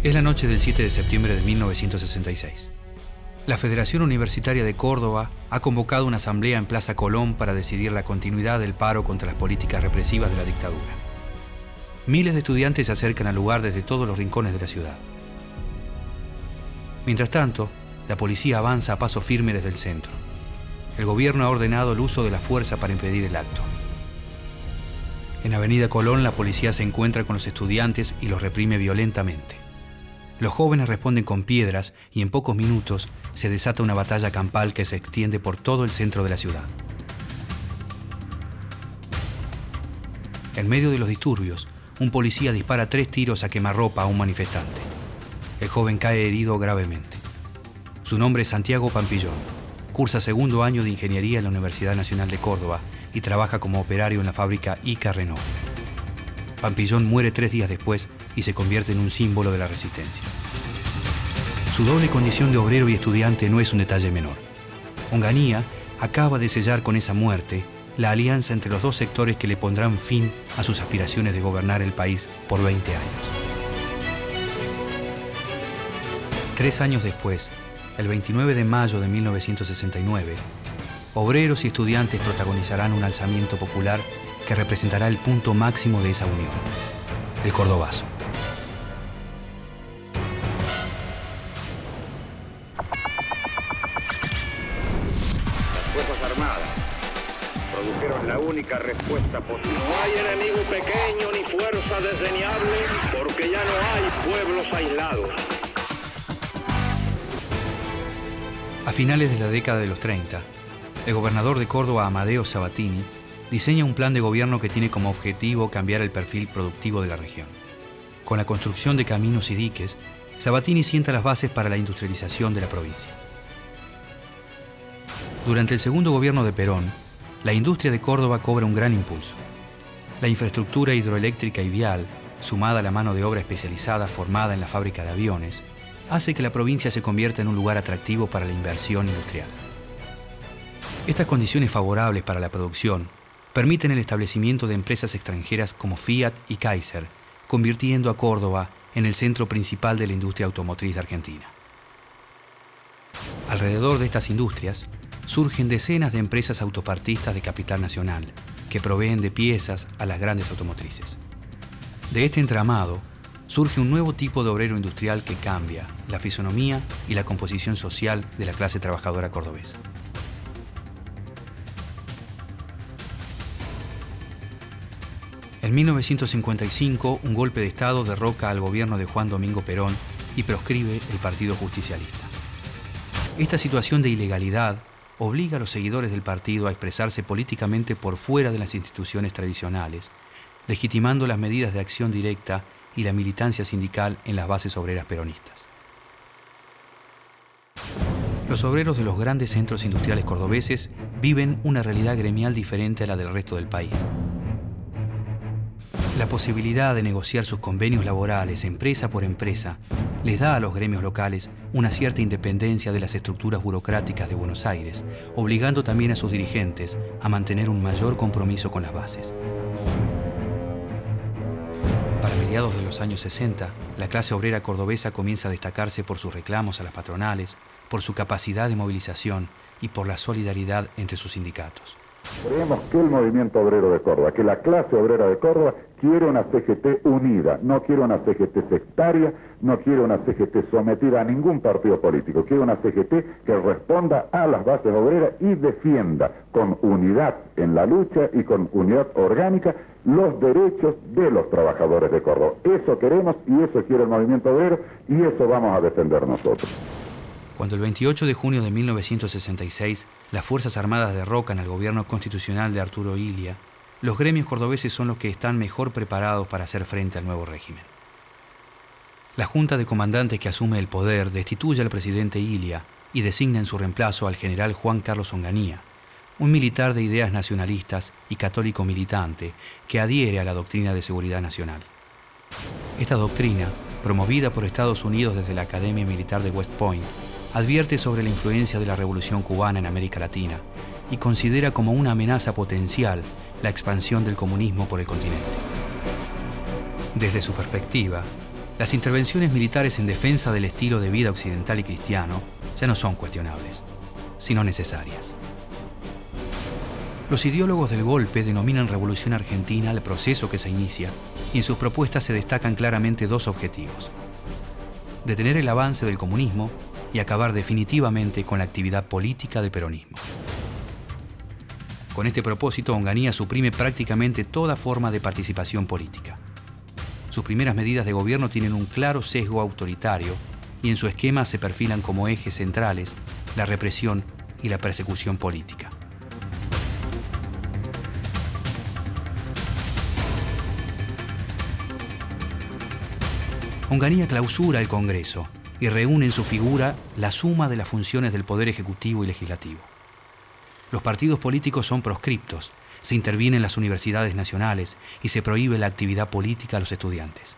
Es la noche del 7 de septiembre de 1966. La Federación Universitaria de Córdoba ha convocado una asamblea en Plaza Colón para decidir la continuidad del paro contra las políticas represivas de la dictadura. Miles de estudiantes se acercan al lugar desde todos los rincones de la ciudad. Mientras tanto, la policía avanza a paso firme desde el centro. El gobierno ha ordenado el uso de la fuerza para impedir el acto. En Avenida Colón, la policía se encuentra con los estudiantes y los reprime violentamente. Los jóvenes responden con piedras y en pocos minutos se desata una batalla campal que se extiende por todo el centro de la ciudad. En medio de los disturbios, un policía dispara 3 tiros a quemarropa a un manifestante. El joven cae herido gravemente. Su nombre es Santiago Pampillón. Cursa segundo año de ingeniería en la Universidad Nacional de Córdoba y trabaja como operario en la fábrica Ica Renault. Pampillón muere 3 días después y se convierte en un símbolo de la resistencia. Su doble condición de obrero y estudiante no es un detalle menor. Onganía acaba de sellar con esa muerte la alianza entre los dos sectores que le pondrán fin a sus aspiraciones de gobernar el país por 20 años. 3 años después, el 29 de mayo de 1969, obreros y estudiantes protagonizarán un alzamiento popular que representará el punto máximo de esa unión, el Cordobazo. Las Fuerzas Armadas produjeron la única respuesta posible. No hay enemigo pequeño ni fuerza desdeñable, porque ya no hay pueblos aislados. A finales de la década de los 30, el gobernador de Córdoba, Amadeo Sabatini, diseña un plan de gobierno que tiene como objetivo cambiar el perfil productivo de la región. Con la construcción de caminos y diques, Sabatini sienta las bases para la industrialización de la provincia. Durante el segundo gobierno de Perón, la industria de Córdoba cobra un gran impulso. La infraestructura hidroeléctrica y vial, sumada a la mano de obra especializada formada en la fábrica de aviones, hace que la provincia se convierta en un lugar atractivo para la inversión industrial. Estas condiciones favorables para la producción permiten el establecimiento de empresas extranjeras como Fiat y Kaiser, convirtiendo a Córdoba en el centro principal de la industria automotriz de Argentina. Alrededor de estas industrias surgen decenas de empresas autopartistas de capital nacional que proveen de piezas a las grandes automotrices. De este entramado surge un nuevo tipo de obrero industrial que cambia la fisonomía y la composición social de la clase trabajadora cordobesa. En 1955, un golpe de Estado derroca al gobierno de Juan Domingo Perón y proscribe el Partido Justicialista. Esta situación de ilegalidad obliga a los seguidores del partido a expresarse políticamente por fuera de las instituciones tradicionales, legitimando las medidas de acción directa y la militancia sindical en las bases obreras peronistas. Los obreros de los grandes centros industriales cordobeses viven una realidad gremial diferente a la del resto del país. La posibilidad de negociar sus convenios laborales empresa por empresa les da a los gremios locales una cierta independencia de las estructuras burocráticas de Buenos Aires, obligando también a sus dirigentes a mantener un mayor compromiso con las bases. Para mediados de los años 60, la clase obrera cordobesa comienza a destacarse por sus reclamos a las patronales, por su capacidad de movilización y por la solidaridad entre sus sindicatos. Creemos que el movimiento obrero de Córdoba, que la clase obrera de Córdoba quiere una CGT unida, no quiere una CGT sectaria, no quiere una CGT sometida a ningún partido político, quiere una CGT que responda a las bases obreras y defienda con unidad en la lucha y con unidad orgánica los derechos de los trabajadores de Córdoba. Eso queremos y eso quiere el movimiento obrero y eso vamos a defender nosotros. Cuando el 28 de junio de 1966 las Fuerzas Armadas derrocan al gobierno constitucional de Arturo Illia, los gremios cordobeses son los que están mejor preparados para hacer frente al nuevo régimen. La Junta de Comandantes que asume el poder destituye al presidente Illia y designa en su reemplazo al general Juan Carlos Onganía, un militar de ideas nacionalistas y católico militante que adhiere a la doctrina de seguridad nacional. Esta doctrina, promovida por Estados Unidos desde la Academia Militar de West Point, advierte sobre la influencia de la Revolución Cubana en América Latina y considera como una amenaza potencial la expansión del comunismo por el continente. Desde su perspectiva, Las intervenciones militares en defensa del estilo de vida occidental y cristiano ya no son cuestionables, sino necesarias. Los ideólogos del golpe denominan Revolución Argentina al proceso que se inicia y en sus propuestas se destacan claramente dos objetivos: detener el avance del comunismo y acabar definitivamente con la actividad política del peronismo. Con este propósito, Onganía suprime prácticamente toda forma de participación política. Sus primeras medidas de gobierno tienen un claro sesgo autoritario y en su esquema se perfilan como ejes centrales la represión y la persecución política. Onganía clausura el Congreso y reúne en su figura la suma de las funciones del Poder Ejecutivo y Legislativo. Los partidos políticos son proscriptos, se interviene en las universidades nacionales y se prohíbe la actividad política a los estudiantes.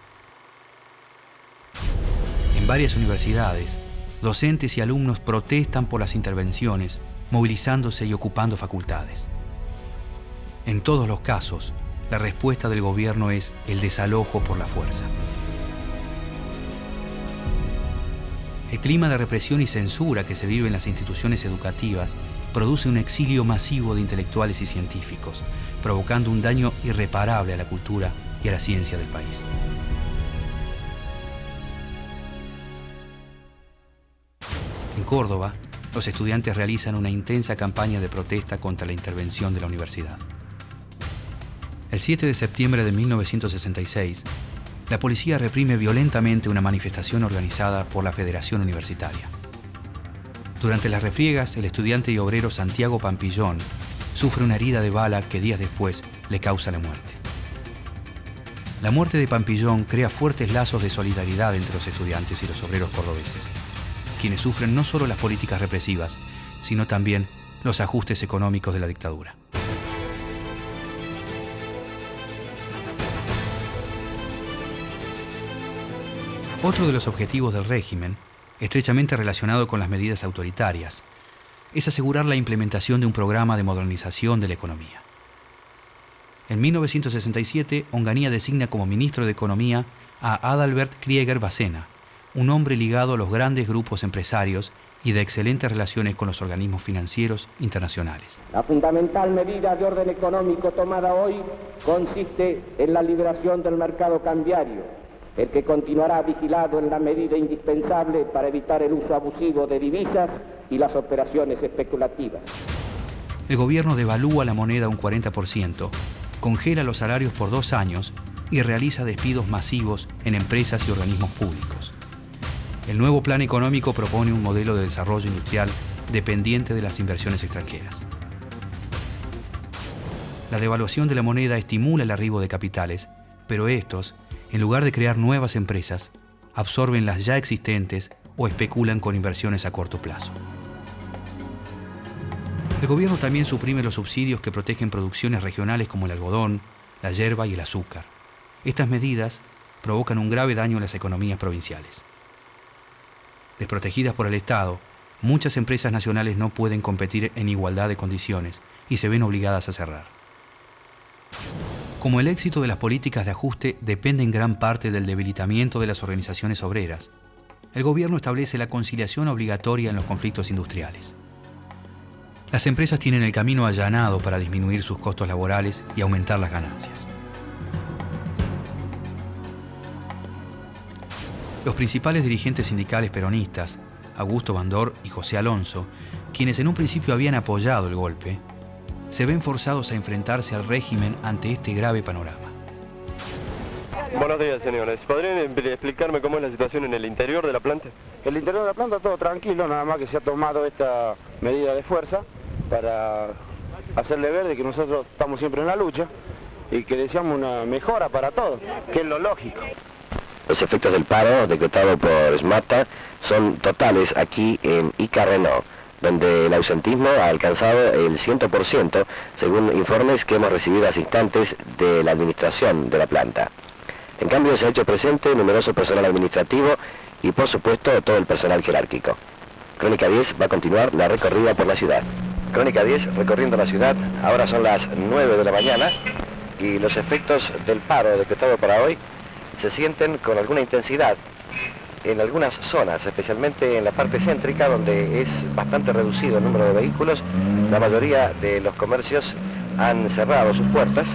En varias universidades, docentes y alumnos protestan por las intervenciones, movilizándose y ocupando facultades. En todos los casos, la respuesta del gobierno es el desalojo por la fuerza. El clima de represión y censura que se vive en las instituciones educativas produce un exilio masivo de intelectuales y científicos, provocando un daño irreparable a la cultura y a la ciencia del país. En Córdoba, los estudiantes realizan una intensa campaña de protesta contra la intervención de la universidad. El 7 de septiembre de 1966, la policía reprime violentamente una manifestación organizada por la Federación Universitaria. Durante las refriegas, el estudiante y obrero Santiago Pampillón sufre una herida de bala que días después le causa la muerte. La muerte de Pampillón crea fuertes lazos de solidaridad entre los estudiantes y los obreros cordobeses, quienes sufren no solo las políticas represivas, sino también los ajustes económicos de la dictadura. Otro de los objetivos del régimen, estrechamente relacionado con las medidas autoritarias, es asegurar la implementación de un programa de modernización de la economía. En 1967, Onganía designa como ministro de Economía a Adalbert Krieger Bacena, un hombre ligado a los grandes grupos empresarios y de excelentes relaciones con los organismos financieros internacionales. La fundamental medida de orden económico tomada hoy consiste en la liberación del mercado cambiario, el que continuará vigilado en la medida indispensable para evitar el uso abusivo de divisas y las operaciones especulativas. El gobierno devalúa la moneda un 40%, congela los salarios por 2 años y realiza despidos masivos en empresas y organismos públicos. El nuevo plan económico propone un modelo de desarrollo industrial dependiente de las inversiones extranjeras. La devaluación de la moneda estimula el arribo de capitales, pero estos, en lugar de crear nuevas empresas, absorben las ya existentes o especulan con inversiones a corto plazo. El gobierno también suprime los subsidios que protegen producciones regionales como el algodón, la yerba y el azúcar. Estas medidas provocan un grave daño a las economías provinciales. Desprotegidas por el Estado, muchas empresas nacionales no pueden competir en igualdad de condiciones y se ven obligadas a cerrar. Como el éxito de las políticas de ajuste depende en gran parte del debilitamiento de las organizaciones obreras, el gobierno establece la conciliación obligatoria en los conflictos industriales. Las empresas tienen el camino allanado para disminuir sus costos laborales y aumentar las ganancias. Los principales dirigentes sindicales peronistas, Augusto Bandor y José Alonso, quienes en un principio habían apoyado el golpe, se ven forzados a enfrentarse al régimen ante este grave panorama. Buenos días, señores. ¿Podrían explicarme cómo es la situación en el interior de la planta? El interior de la planta todo tranquilo, nada más que se ha tomado esta medida de fuerza para hacerle ver de que nosotros estamos siempre en la lucha y que deseamos una mejora para todos, que es lo lógico. Los efectos del paro decretado por SMATA son totales aquí en Ica Renault, donde el ausentismo ha alcanzado el 100%, según informes que hemos recibido hace instantes de la administración de la planta. En cambio, se ha hecho presente numeroso personal administrativo y, por supuesto, todo el personal jerárquico. Crónica 10 va a continuar la recorrida por la ciudad. Crónica 10 recorriendo la ciudad, ahora son las 9 de la mañana y los efectos del paro decretado para hoy se sienten con alguna intensidad en algunas zonas, especialmente en la parte céntrica, donde es bastante reducido el número de vehículos. La mayoría de los comercios han cerrado sus puertas.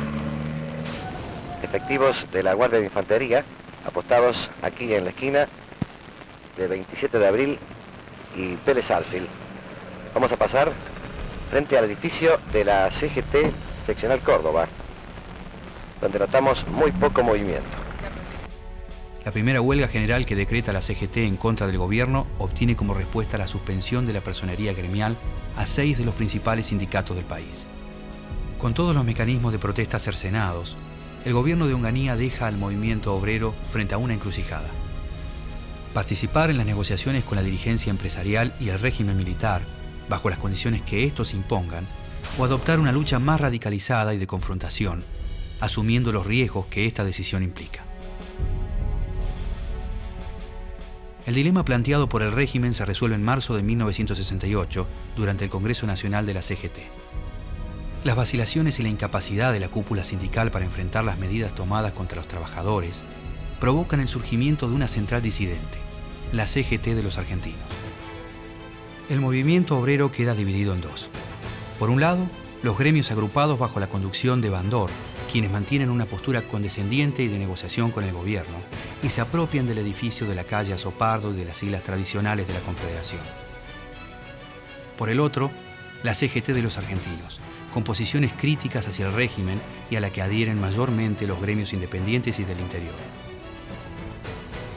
Efectivos de la Guardia de Infantería apostados aquí en la esquina de 27 de abril y Pérez Alfil. Vamos a pasar frente al edificio de la CGT Seccional Córdoba, donde notamos muy poco movimiento. La primera huelga general que decreta la CGT en contra del gobierno obtiene como respuesta la suspensión de la personería gremial a 6 de los principales sindicatos del país. Con todos los mecanismos de protesta cercenados, el gobierno de Onganía deja al movimiento obrero frente a una encrucijada. Participar en las negociaciones con la dirigencia empresarial y el régimen militar, bajo las condiciones que estos impongan, o adoptar una lucha más radicalizada y de confrontación, asumiendo los riesgos que esta decisión implica. El dilema planteado por el régimen se resuelve en marzo de 1968, durante el Congreso Nacional de la CGT. Las vacilaciones y la incapacidad de la cúpula sindical para enfrentar las medidas tomadas contra los trabajadores provocan el surgimiento de una central disidente, la CGT de los argentinos. El movimiento obrero queda dividido en dos. Por un lado, los gremios agrupados bajo la conducción de Bandor, quienes mantienen una postura condescendiente y de negociación con el gobierno, y se apropian del edificio de la calle Azopardo y de las siglas tradicionales de la Confederación. Por el otro, la CGT de los argentinos, con posiciones críticas hacia el régimen y a la que adhieren mayormente los gremios independientes y del interior.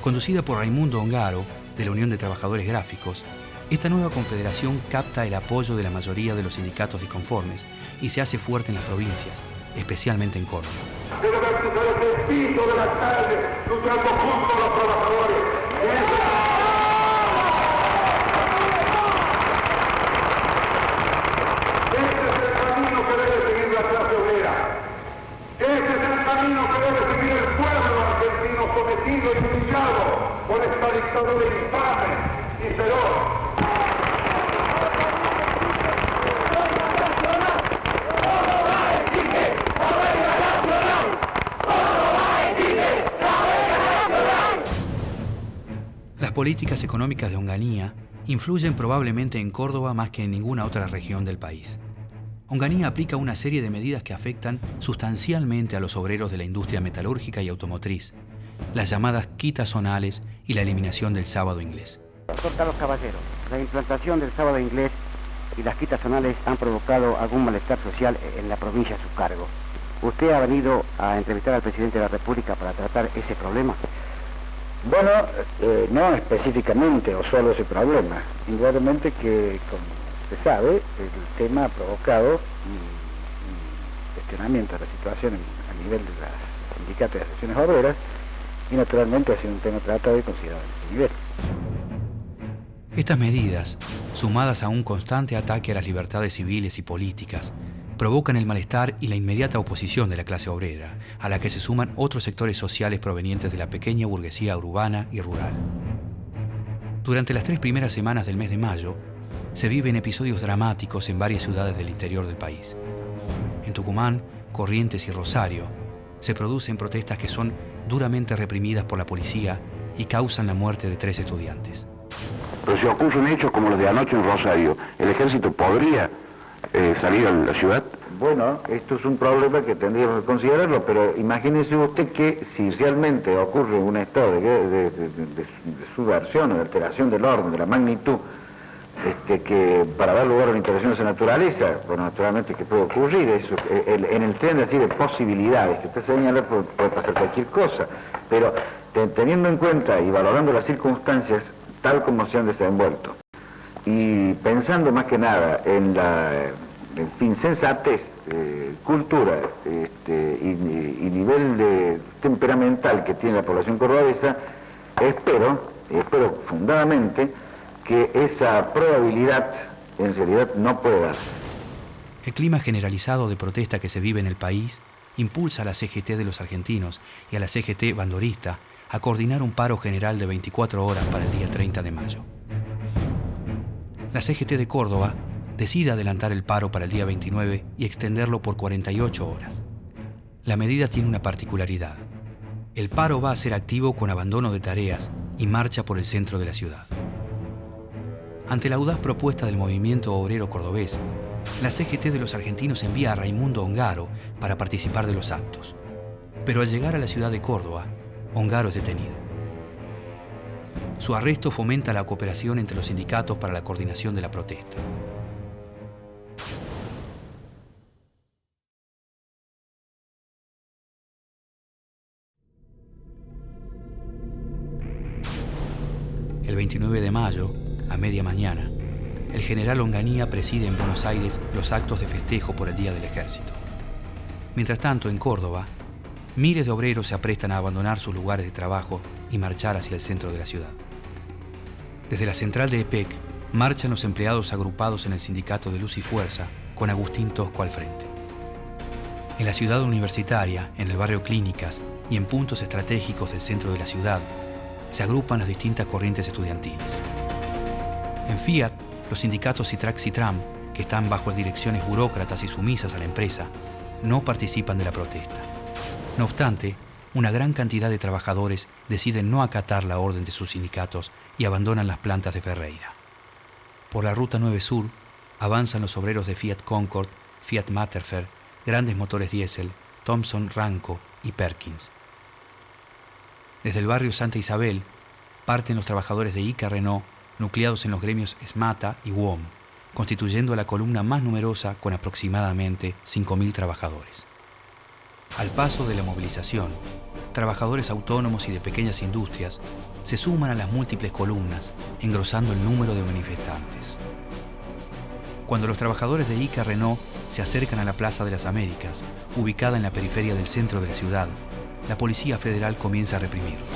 Conducida por Raimundo Ongaro, de la Unión de Trabajadores Gráficos, esta nueva confederación capta el apoyo de la mayoría de los sindicatos disconformes y se hace fuerte en las provincias, especialmente en Córdoba. Pero garantizar el piso de la calle, luchando junto a los trabajadores. Ese es el camino que debe seguir la clase obrera. Ese es el camino que debe seguir el pueblo argentino sometido y humillado por esta dictadura infame y feroz. Las políticas económicas de Onganía influyen probablemente en Córdoba más que en ninguna otra región del país. Onganía aplica una serie de medidas que afectan sustancialmente a los obreros de la industria metalúrgica y automotriz, las llamadas quitas zonales y la eliminación del sábado inglés. Doctor Carlos Caballero, la implantación del sábado inglés y las quitas zonales han provocado algún malestar social en la provincia a su cargo. ¿Usted ha venido a entrevistar al presidente de la República para tratar ese problema? Bueno, no específicamente o solo ese problema. Indudablemente que, como se sabe, el tema ha provocado un cuestionamiento de la situación a nivel de las sindicatos y asociaciones obreras y naturalmente ha sido un tema tratado y considerado en ese nivel. Estas medidas, sumadas a un constante ataque a las libertades civiles y políticas, provocan el malestar y la inmediata oposición de la clase obrera, a la que se suman otros sectores sociales provenientes de la pequeña burguesía urbana y rural. Durante las 3 primeras semanas del mes de mayo, se viven episodios dramáticos en varias ciudades del interior del país. En Tucumán, Corrientes y Rosario, se producen protestas que son duramente reprimidas por la policía y causan la muerte de 3 estudiantes. Pero si ocurren hechos como los de anoche en Rosario, ¿el ejército podría salir a la ciudad? Bueno, esto es un problema que tendríamos que considerarlo, pero imagínese usted que si realmente ocurre un estado de subversión o de alteración del orden, de la magnitud, que para dar lugar a una intervención de esa naturaleza, bueno, naturalmente que puede ocurrir, eso, en el tren así de posibilidades que usted señala puede pasar cualquier cosa, pero teniendo en cuenta y valorando las circunstancias tal como se han desenvuelto, y pensando más que nada en la sensatez, cultura y nivel temperamental que tiene la población cordobesa, espero fundadamente que esa probabilidad en realidad no puede darse. El clima generalizado de protesta que se vive en el país impulsa a la CGT de los argentinos y a la CGT bandorista a coordinar un paro general de 24 horas para el día 30 de mayo. La CGT de Córdoba decide adelantar el paro para el día 29 y extenderlo por 48 horas. La medida tiene una particularidad. el paro va a ser activo con abandono de tareas y marcha por el centro de la ciudad. Ante la audaz propuesta del movimiento obrero cordobés, la CGT de los argentinos envía a Raimundo Ongaro para participar de los actos. Pero al llegar a la ciudad de Córdoba, Ongaro es detenido. Su arresto fomenta la cooperación entre los sindicatos para la coordinación de la protesta. El 29 de mayo, a media mañana, el general Onganía preside en Buenos Aires los actos de festejo por el Día del Ejército. Mientras tanto, en Córdoba, miles de obreros se aprestan a abandonar sus lugares de trabajo y marchar hacia el centro de la ciudad. Desde la central de EPEC, marchan los empleados agrupados en el sindicato de Luz y Fuerza, con Agustín Tosco al frente. En la ciudad universitaria, en el barrio Clínicas y en puntos estratégicos del centro de la ciudad, se agrupan las distintas corrientes estudiantiles. En Fiat, los sindicatos Citrac y Tram, que están bajo direcciones burócratas y sumisas a la empresa, no participan de la protesta. No obstante, una gran cantidad de trabajadores deciden no acatar la orden de sus sindicatos y abandonan las plantas de Ferreira. Por la Ruta 9 Sur avanzan los obreros de Fiat Concord, Fiat Matterfer, Grandes Motores Diesel, Thomson Ranco y Perkins. Desde el barrio Santa Isabel parten los trabajadores de Ica Renault, nucleados en los gremios SMATA y WOM, constituyendo la columna más numerosa con aproximadamente 5.000 trabajadores. Al paso de la movilización, trabajadores autónomos y de pequeñas industrias se suman a las múltiples columnas, engrosando el número de manifestantes. Cuando los trabajadores de Ica Renault se acercan a la Plaza de las Américas, ubicada en la periferia del centro de la ciudad, la Policía Federal comienza a reprimirlos.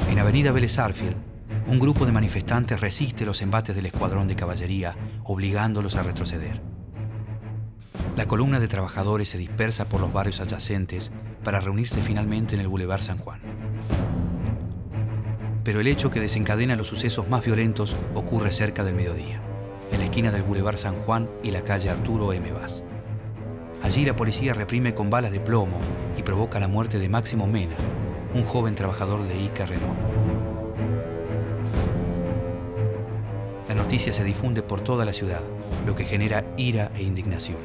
En Avenida Vélez Arfield, un grupo de manifestantes resiste los embates del escuadrón de caballería, obligándolos a retroceder. La columna de trabajadores se dispersa por los barrios adyacentes para reunirse finalmente en el Boulevard San Juan. Pero el hecho que desencadena los sucesos más violentos ocurre cerca del mediodía, en la esquina del Boulevard San Juan y la calle Arturo M. Vaz. Allí la policía reprime con balas de plomo y provoca la muerte de Máximo Mena, un joven trabajador de Ica Renault. La noticia se difunde por toda la ciudad, lo que genera ira e indignación.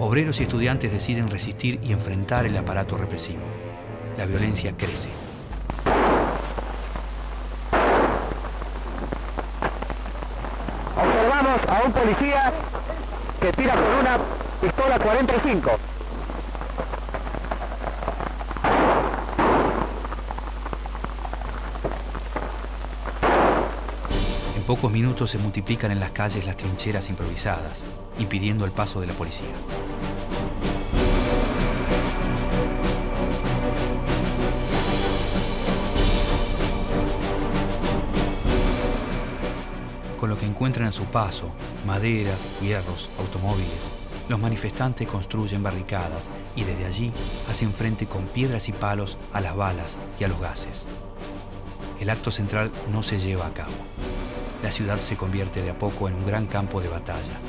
Obreros y estudiantes deciden resistir y enfrentar el aparato represivo. La violencia crece. Observamos a un policía que tira con una pistola 45. En pocos minutos se multiplican en las calles las trincheras improvisadas, impidiendo el paso de la policía. Con lo que encuentran a su paso, maderas, hierros, automóviles, los manifestantes construyen barricadas y desde allí hacen frente con piedras y palos a las balas y a los gases. El acto central no se lleva a cabo. La ciudad se convierte de a poco en un gran campo de batalla.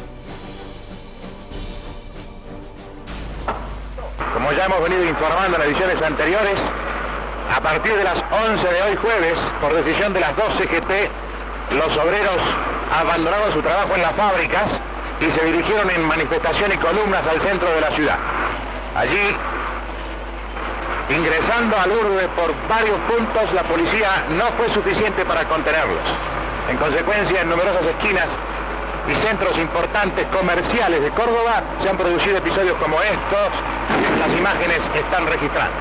Como ya hemos venido informando en ediciones anteriores, a partir de las 11 de hoy jueves, por decisión de las dos CGT, los obreros abandonaron su trabajo en las fábricas y se dirigieron en manifestación y columnas al centro de la ciudad. Allí, ingresando al urbe por varios puntos, la policía no fue suficiente para contenerlos. En consecuencia, en numerosas esquinas y centros importantes comerciales de Córdoba se han producido episodios como estos que las imágenes están registrando.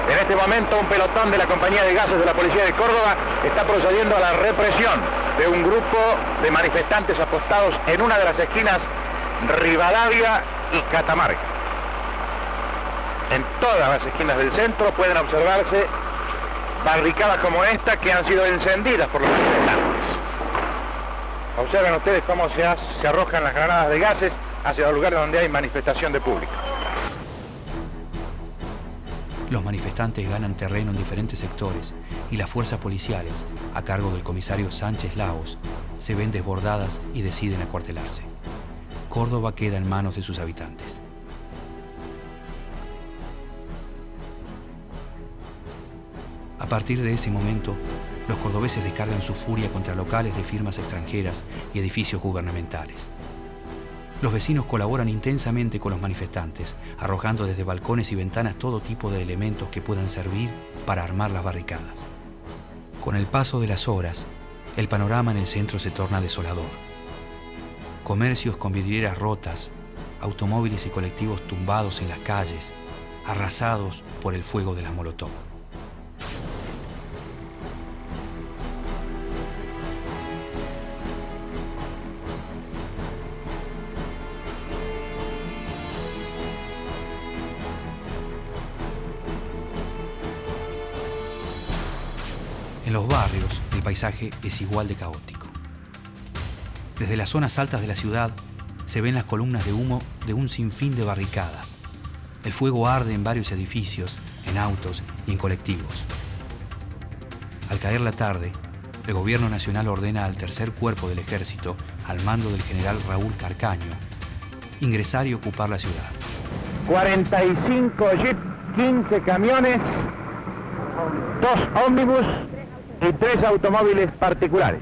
En este momento, un pelotón de la compañía de gases de la policía de Córdoba está procediendo a la represión de un grupo de manifestantes apostados en una de las esquinas Rivadavia y Catamarca. En todas las esquinas del centro pueden observarse barricadas como esta que han sido encendidas por los manifestantes. Observen ustedes cómo se arrojan las granadas de gases hacia los lugares donde hay manifestación de público. Los manifestantes ganan terreno en diferentes sectores y las fuerzas policiales, a cargo del comisario Sánchez Laos, se ven desbordadas y deciden acuartelarse. Córdoba queda en manos de sus habitantes. A partir de ese momento, los cordobeses descargan su furia contra locales de firmas extranjeras y edificios gubernamentales. Los vecinos colaboran intensamente con los manifestantes, arrojando desde balcones y ventanas todo tipo de elementos que puedan servir para armar las barricadas. Con el paso de las horas, el panorama en el centro se torna desolador. Comercios con vidrieras rotas, automóviles y colectivos tumbados en las calles, arrasados por el fuego de las molotov. En los barrios, el paisaje es igual de caótico. Desde las zonas altas de la ciudad se ven las columnas de humo de un sinfín de barricadas. El fuego arde en varios edificios, en autos y en colectivos. Al caer la tarde, el gobierno nacional ordena al tercer cuerpo del ejército, al mando del general Raúl Carcaño, ingresar y ocupar la ciudad. 45 jeeps, 15 camiones, 2 ómnibus y 3 automóviles particulares.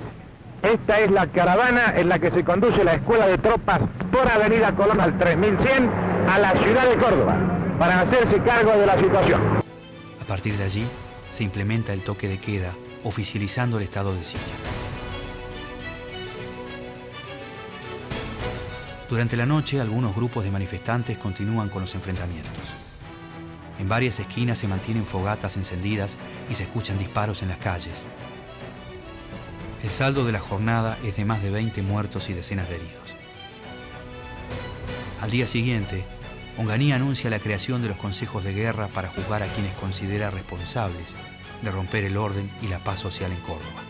Esta es la caravana en la que se conduce la escuela de tropas por Avenida Colón al 3100 a la ciudad de Córdoba para hacerse cargo de la situación. A partir de allí se implementa el toque de queda, oficializando el estado de sitio. Durante la noche, algunos grupos de manifestantes continúan con los enfrentamientos. En varias esquinas se mantienen fogatas encendidas y se escuchan disparos en las calles. El saldo de la jornada es de más de 20 muertos y decenas de heridos. Al día siguiente, Onganía anuncia la creación de los consejos de guerra para juzgar a quienes considera responsables de romper el orden y la paz social en Córdoba.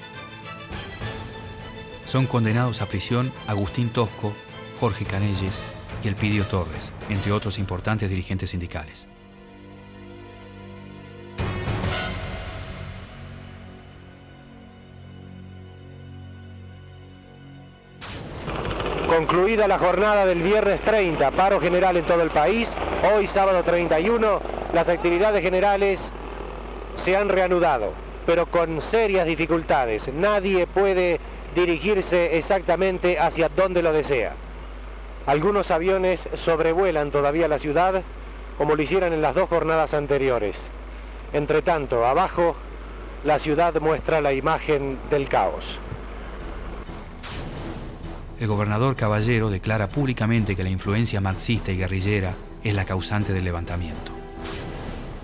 Son condenados a prisión Agustín Tosco, Jorge Canelles y Elpidio Torres, entre otros importantes dirigentes sindicales. Concluida la jornada del viernes 30, paro general en todo el país, hoy sábado 31, las actividades generales se han reanudado, pero con serias dificultades. Nadie puede dirigirse exactamente hacia donde lo desea. Algunos aviones sobrevuelan todavía la ciudad, como lo hicieron en las 2 jornadas anteriores. Entre tanto, abajo, la ciudad muestra la imagen del caos. El gobernador Caballero declara públicamente que la influencia marxista y guerrillera es la causante del levantamiento.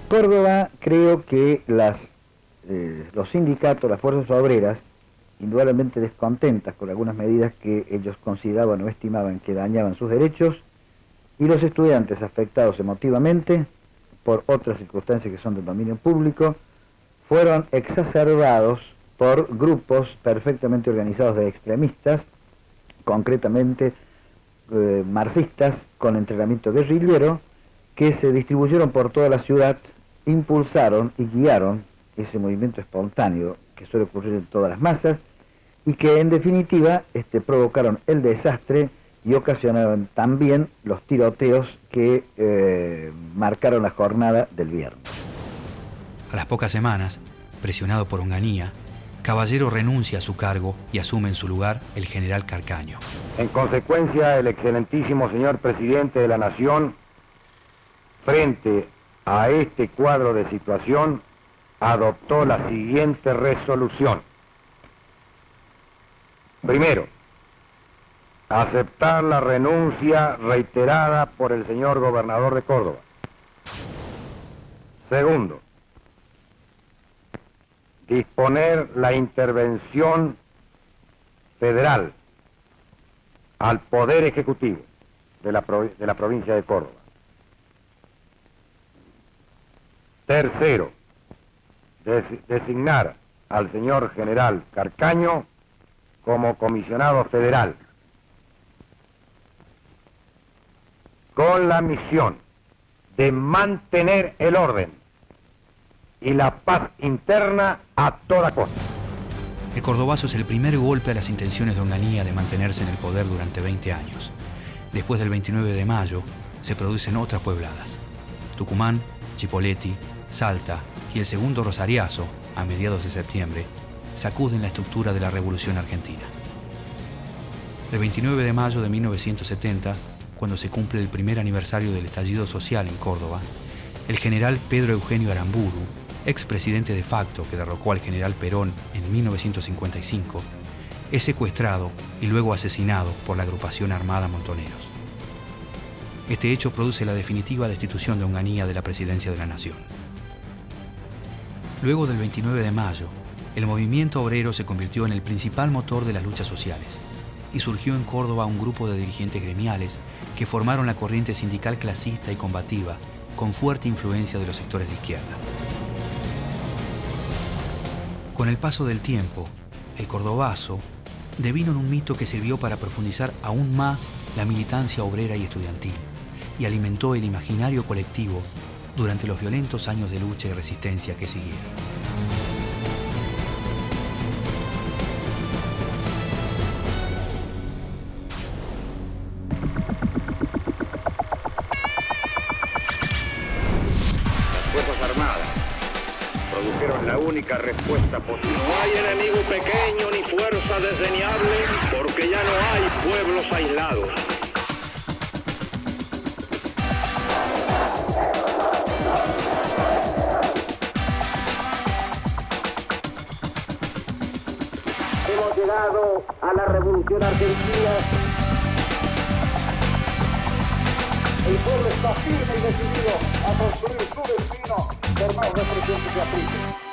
Córdoba, creo que los sindicatos, las fuerzas obreras, indudablemente descontentas con algunas medidas que ellos consideraban o estimaban que dañaban sus derechos, y los estudiantes afectados emotivamente por otras circunstancias que son del dominio público, fueron exacerbados por grupos perfectamente organizados de extremistas, concretamente marxistas con entrenamiento guerrillero, que se distribuyeron por toda la ciudad, impulsaron y guiaron ese movimiento espontáneo que suele ocurrir en todas las masas, y que en definitiva provocaron el desastre y ocasionaron también los tiroteos que marcaron la jornada del viernes. A las pocas semanas, presionado por Onganía, Caballero renuncia a su cargo y asume en su lugar el general Carcaño. En consecuencia, el excelentísimo señor presidente de la Nación, frente a este cuadro de situación, adoptó la siguiente resolución. Primero, aceptar la renuncia reiterada por el señor gobernador de Córdoba. Segundo, disponer la intervención federal al Poder Ejecutivo de la provincia de Córdoba. Tercero, designar al señor general Carcaño como comisionado federal, con la misión de mantener el orden y la paz interna a toda costa. El cordobazo es el primer golpe a las intenciones de Onganía de mantenerse en el poder durante 20 años. Después del 29 de mayo se producen otras puebladas. Tucumán, Chipoleti, Salta y el segundo Rosariazo, a mediados de septiembre, sacuden la estructura de la Revolución Argentina. El 29 de mayo de 1970, cuando se cumple el primer aniversario del estallido social en Córdoba, el general Pedro Eugenio Aramburu, expresidente de facto que derrocó al general Perón en 1955, es secuestrado y luego asesinado por la agrupación armada Montoneros. Este hecho produce la definitiva destitución de Onganía de la presidencia de la Nación. Luego del 29 de mayo, el movimiento obrero se convirtió en el principal motor de las luchas sociales y surgió en Córdoba un grupo de dirigentes gremiales que formaron la corriente sindical clasista y combativa con fuerte influencia de los sectores de izquierda. Con el paso del tiempo, el cordobazo devino en un mito que sirvió para profundizar aún más la militancia obrera y estudiantil y alimentó el imaginario colectivo durante los violentos años de lucha y resistencia que siguieron. Las Fuerzas Armadas produjeron la única respuesta posible. No hay enemigo pequeño ni fuerza desdeñable, porque ya no hay pueblos aislados. Hemos llegado a la Revolución Argentina. El pueblo está firme y decidido a construir su destino por más represión que se aplique.